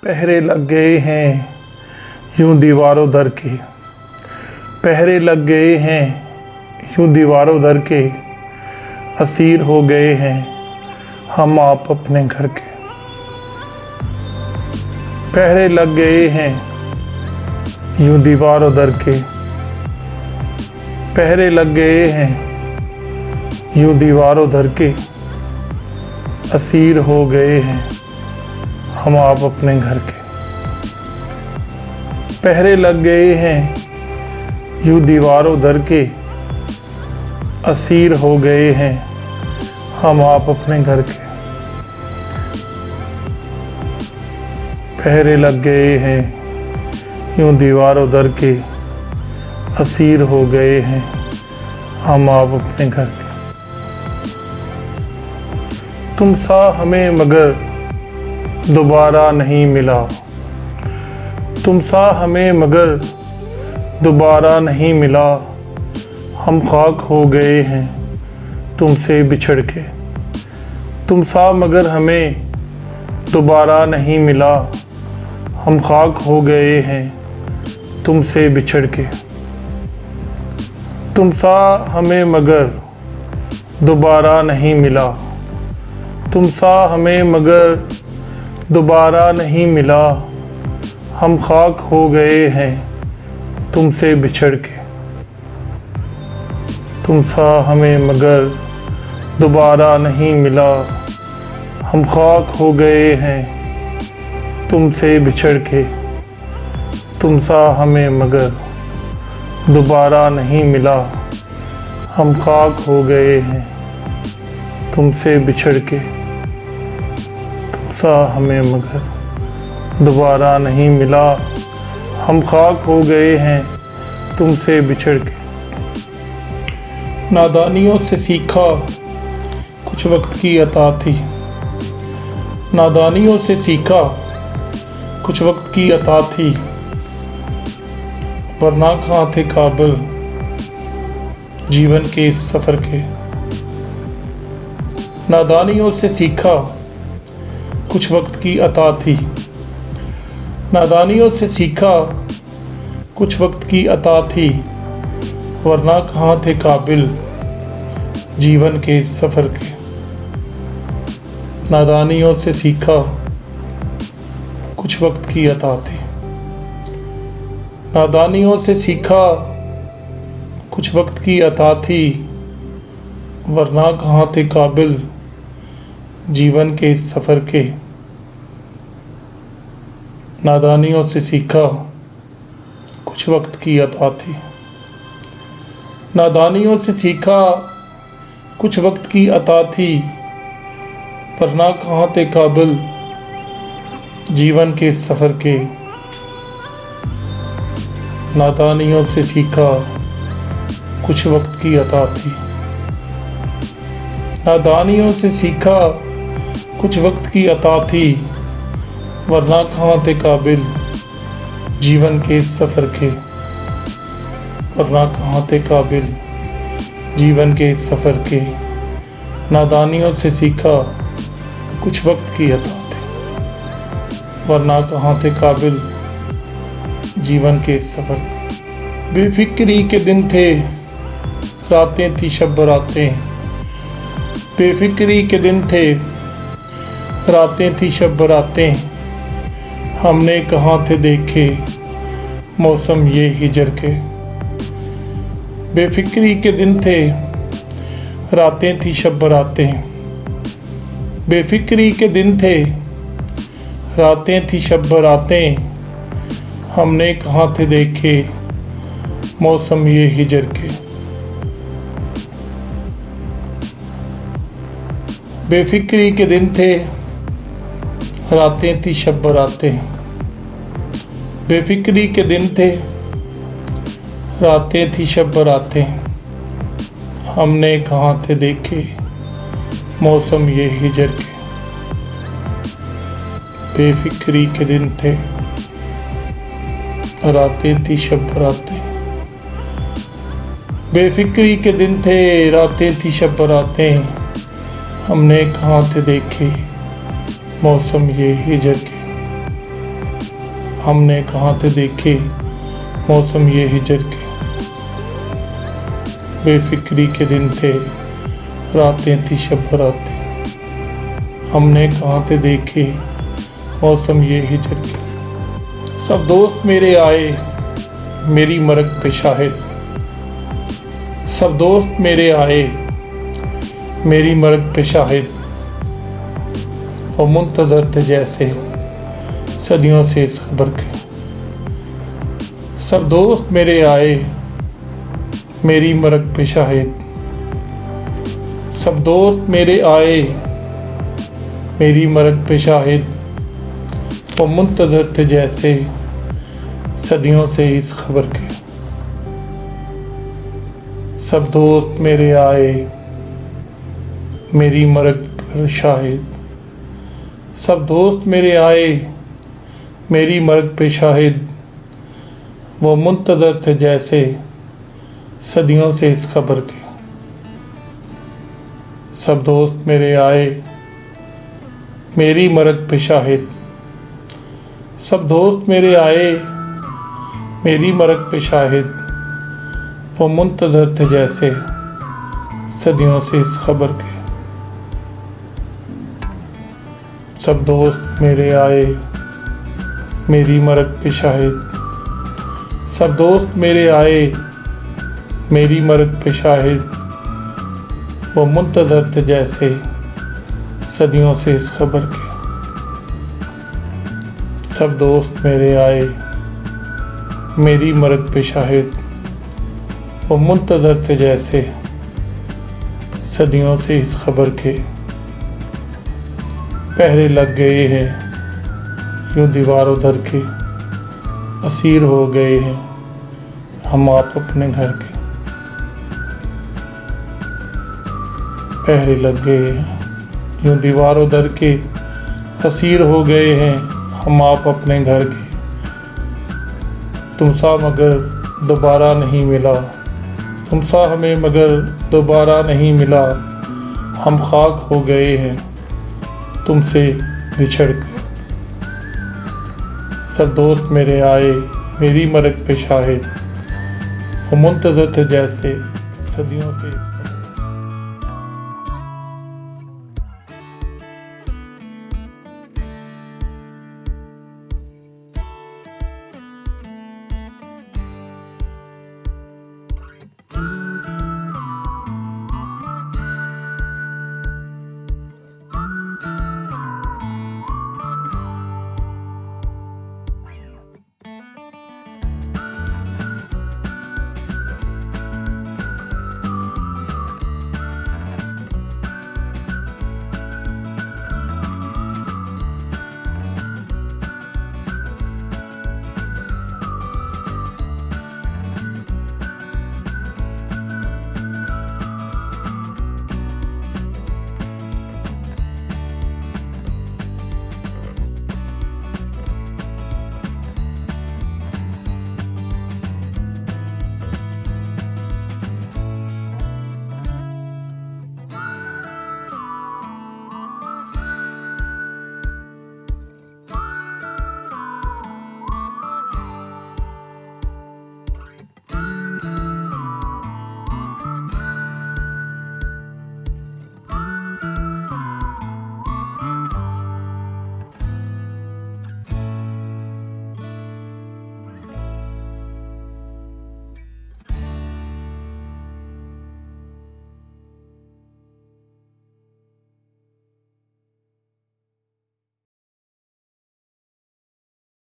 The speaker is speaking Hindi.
पहरे लग गए हैं यूं दीवारों दर के, पहरे लग गए हैं यूं दीवारों दर के, असीर हो गए हैं हम आप अपने घर के। पहरे लग गए हैं यूं दीवारों दर के, पहरे लग गए हैं यूं दीवारों दर के, असीर हो गए हैं हम आप अपने घर के। पहरे लग गए हैं यूं दीवारों दर के, असीर हो गए हैं हम आप अपने घर के। पहरे लग गए हैं यूं दीवारों दर के, असीर हो गए हैं हम आप अपने घर के। तुम सा हमें मगर दोबारा नहीं मिला, तुम सा हमें मगर दोबारा नहीं मिला, हम खाक हो गए हैं तुमसे बिछड़ के। तुम सा मगर हमें दोबारा नहीं मिला, हम खाक हो गए हैं तुमसे बिछड़ के। तुम सा हमें मगर दोबारा नहीं मिला, तुम सा हमें मगर दोबारा नहीं मिला, हम खाक हो गए हैं तुमसे बिछड़ के। तुम सा हमें मगर दोबारा नहीं मिला, हम खाक हो गए हैं तुमसे बिछड़ के। तुम सा हमें मगर दोबारा नहीं मिला, हम खाक हो गए हैं तुमसे बिछड़ के। तुम सा हमें मगर दोबारा नहीं मिला, हम खाक हो गए हैं तुमसे बिछड़ के। नादानियों से सीखा कुछ वक्त की अता थी, नादानियों से सीखा कुछ वक्त की अता थी, वरना कहाँ थे काबिल जीवन के इस सफ़र के। नादानियों से सीखा कुछ वक्त की अता थी, नादानियों से सीखा कुछ वक्त की अता थी, वरना कहाँ थे काबिल जीवन के सफ़र के। नादानियों से सीखा कुछ वक्त की अता थी, नादानियों से सीखा कुछ वक्त की अता थी, वरना कहाँ थे काबिल जीवन के सफ़र के। नादानियों से सीखा कुछ वक्त की अता थी, नादानियों से सीखा कुछ वक्त की अता थी, वरना कहाँ थे काबिल जीवन के सफ़र के। नादानियों से सीखा कुछ वक्त की अता थी, नादानियों से सीखा कुछ वक्त की अता थी, वरना कहाँ थे काबिल जीवन के सफ़र के। वरना कहाँ थे काबिल जीवन के सफ़र के। नादानियों से सीखा कुछ वक्त की अता थी, वरना कहाँ थे काबिल जीवन के सफ़र के। बेफिक्री के दिन थे रातें थी शब बरातें, बेफिक्री के दिन थे रातें थी शब बरातें, हमने कहाँ थे देखे मौसम ये हिजर के। बेफिक्री के दिन थे रातें थी शब बरातें, बेफिक्री के दिन थे रातें थी शब बरातें, हमने कहाँ थे देखे मौसम ये हिजर के। बेफिक्री के दिन थे रातें थी शब बरातें, बेफिक्री के दिन थे रातें थी शब बरातें, हमने कहाँ थे देखे मौसम ये हिजर के। बेफिक्री के दिन थे रातें थी शब बरातें, बेफिक्री के दिन थे रातें थी शब बरातें, हमने कहाँ थे देखे मौसम ये हिजर के। हमने कहाँ थे देखे मौसम ये हिजर के। बेफिक्री के दिन थे, रातें थी शब रातें, हमने कहाँ थे देखे मौसम ये हिजर के। सब दोस्त मेरे आए मेरी मरग पे शाहिद, सब दोस्त मेरे आए मेरी मरग पे शाहिद, और मुंतज़र थे जैसे सदियों से इस खबर के। सब दोस्त मेरे आए मेरी मरग पे शाहिद, सब दोस्त मेरे आए मेरी मरग पे शाहिद, वो मुंतज़र थे जैसे सदियों से इस खबर के। सब दोस्त मेरे आए मेरी मरग पे शाहिद, सब दोस्त मेरे आए मेरी मरग पे शाहिद, वो मुंतज़र थे जैसे सदियों से इस खबर के। सब दोस्त मेरे आए मेरी मरग पे शाहिद, सब दोस्त मेरे आए मेरी मरग पे शाहिद, वो मुंतज़र थे जैसे सदियों से इस खबर के। सब दोस्त मेरे आए मेरी मरग पे शाहिद, सब दोस्त मेरे आए मेरी मरग पे शाहिद, वो मुंतज़र थे जैसे सदियों से इस खबर के। सब दोस्त मेरे आए मेरी मरग पे शाहिद, वो मुंतज़र थे जैसे सदियों से इस खबर के। पहरे लग गए हैं यूं दीवारों दर के, असीर हो गए हैं हम आप अपने घर के। पहरे लग गए हैं यूं दीवारों दर के, असीर हो गए हैं हम आप अपने घर के। तुमसा मगर दोबारा नहीं मिला, तुमसा हमें मगर दोबारा नहीं मिला, हम खाक हो गए हैं तुमसे बिछड़ के। सब दोस्त मेरे आए मेरी मरग पे शाहिद, वो मुंतज़र थे जैसे सदियों से।